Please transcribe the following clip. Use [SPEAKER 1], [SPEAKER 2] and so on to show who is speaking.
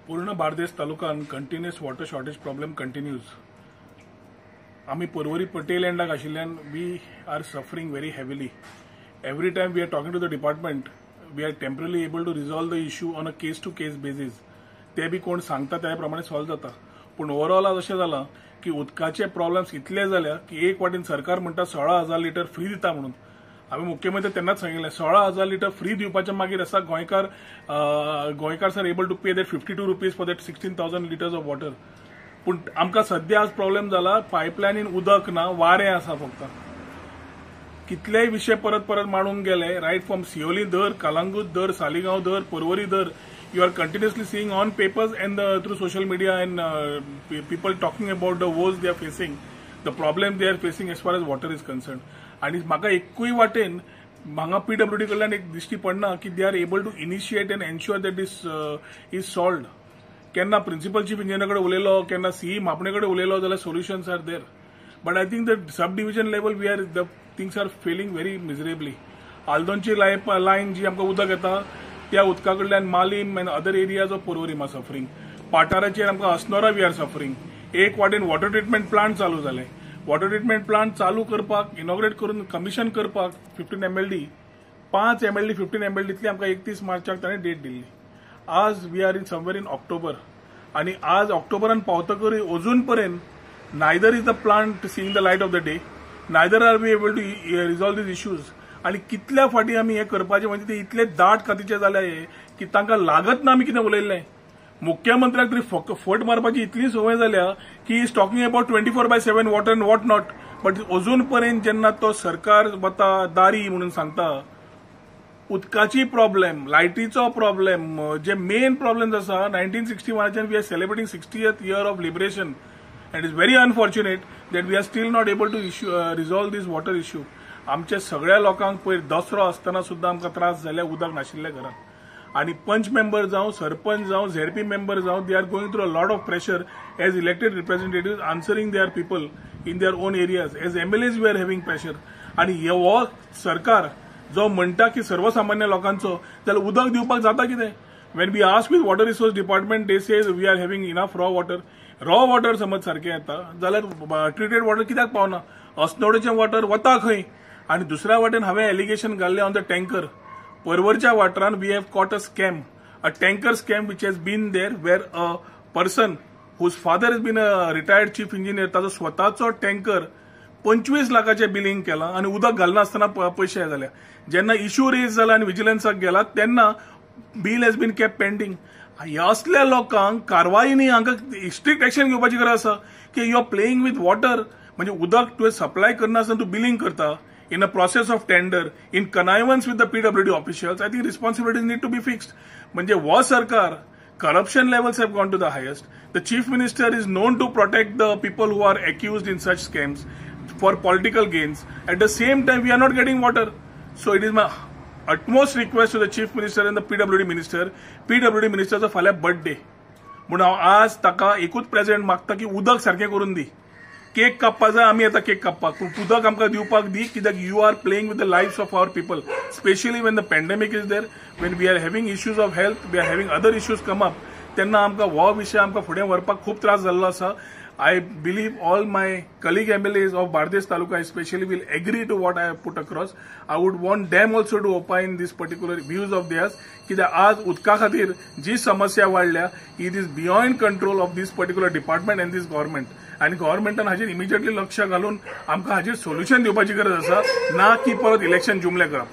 [SPEAKER 1] पूर्ण बार्देस तालुकान continuous water shortage problem continues. आम्ही पर्वरी पटेल एंडाक आशिल्ल्यान we are suffering very heavily. Every time we are talking to the department we are temporary able to resolve the issue on a case to case basis. ते बी कोण सांगता त्या प्रमाणे solve जाता. पण ओव्हरऑल आज अशें जालां की उदकाचे प्रॉब्लेम्स इतले जाल्या की एक वाटेन सरकार म्हणटा 16,000 लिटर फ्री दिता म्हणून. आम्ही मुख्यमंत्री तेन्नाच सांगिल्लें 16,000 लिटर फ्री दिवपाच्या मागीर आसा गोंयकार are able to pay that 52 rupees for that 16,000 litres of water. पूण आमकां सध्या आज प्रॉब्लेम जाला पायपलायनीन उदक ना, वारें आसा फक्त. कितलेय विशय परत परत मांडून गेले. रायट फ्रॉम सिओली धर, कलंगूट धर, सालिगांव धर, पर्वरी धर. You are continuously seeing on papers and through social media and people talking about the woes they are facing, the problem they are facing as far as water is concerned. आणि म्हाका एकूय वाटेन हांगा PWD कडल्यान एक दिश्टी पडना की they are able to initiate and ensure that this is solved. केन्ना प्रिन्सिपल चीफ इंजिनियर कडेन उलयलो, केन्ना सीई मापणे कडेन उलयलो जाल्यार solutions are there. But I think the subdivision level we are the things are failing very miserably. आल्दोनची line जी आमकां उदक येता त्या उदका कडल्यान मालीम and other areas of Porvorim are suffering. पाटाराचेर आमकां अस्नोरा वी आर सफरिंग. एक वाटेन वॉटर ट्रिटमेंट प्लांट चालू जाले. वॉटर ट्रिटमेंट प्लांट चालू करपाक इनॉग्रेट करून कमिशन करपाक 15 MLD 5 MLD 15 MLDतली आमकां 31 मार्चाक ताणें डेट दिल्ली. आज we are in somewhere in October आणि आज ऑक्टोबरान पावतकच अजून पर्यंत neither is the plant seeing the light of the day, neither are we able to resolve these issues. आणि कितल्या फाटी आमी हे करपाचे म्हणजे ते इतले दाट कातीचे जाले की तांकां लागत ना आमी कितें उलयल्लें. मुख्यमंत्र्याक तरी फट मारपाची इतली संवय जाल्या की is talking about 24/7 water and what not. But अजून पर्यंत जेन्ना तो सरकार वता दारी म्हणून सांगता उदकाची प्रॉब्लेम, लायटीचो प्रॉब्लेम, जे मेन प्रॉब्लेम्स आसा 1961 we are celebrating 60th year of liberation and is very unfortunate that we are still not able to resolve these water issue. आमच्या सगळ्या लोकांक पयर दसरो आसतना सुद्धा आमकां त्रास जाले उदक नाशिल्ल्या घरांत. आणि पंच मेंबर जावं, सरपंच जावं, ZP मेंबर जावं, they are going through a lot of pressure as elected representative answering their people in their own areas. As MLAs we are having pressure. आणि हो सरकार जो म्हणटा की सर्वसामान्य लोकांचो जाल्यार उदक दिवपाक जाता कितें. When we ask with water resource department they says we are having enough raw water. Raw water समज सारकें येता जाल्यार ट्रिटेड वॉटर कित्याक पावना. अस्नोडेचें वॉटर वता खंय. आणि दुसऱ्या वाटेन हांवें एलिगेशन घाल्लें ऑन द टँकर. पर्वरच्या वाठारान we have caught a scam, a tanker scam which has been there where a person whose father has been a retired chief engineer. ताजो स्वताचो टँकर 25 लाखाचें बिलिंग केलां आणि उदक घालनासतना पयशे हे जाल्या. जेन्ना इश्यू रेज जाला आनी विजिलन्साक गेला तेन्ना bill has been kept pending. ह्या असल्या लोकांक कारवायींनी हांकां स्ट्रिक्ट एक्शन घेवपाची गरज आसा की you are playing with water. म्हणजे उदक तुवें सप्लाय करनासतना तूं बिलिंग करता in a process of tender in connivance with the PWD officials. I think responsibilities need to be fixed. म्हणजे वो सरकार corruption levels have gone to the highest. The chief minister is known to protect the people who are accused in such scams for political gains. At the same time we are not getting water. So it is my utmost request to the chief minister and the PWD ministerचा फाल्यां birthday म्हणून हांव आज ताका एकूच present मागता की उदक सारकें करून दी. केक कापपा जाय आमी येता केक कापपाक, पूण उदक आमकां दिवपाक दी. कित्याक you are playing with the lifes of our people, specially when the pandemic is there, when we are having issues of health, we are having other issues come up. तेन्ना आमकां हो विशय आमकां फुडें व्हरपाक खूब त्रास जाल्लो आसा. I believe all my colleague MLAs of Bardes Taluka especially will agree to what I have put across. I would want them also to opine these particular views of theirs. कित्याक आज उदका खातीर जी समस्या वाडल्या it is beyond control of this particular department and this government. आणि गव्हर्नमेंटान हाजेर immediately लक्ष घालून आमकां हाजेर सोल्युशन दिवपाची गरज आसा, ना की परत इलेक्शन जुमले करप.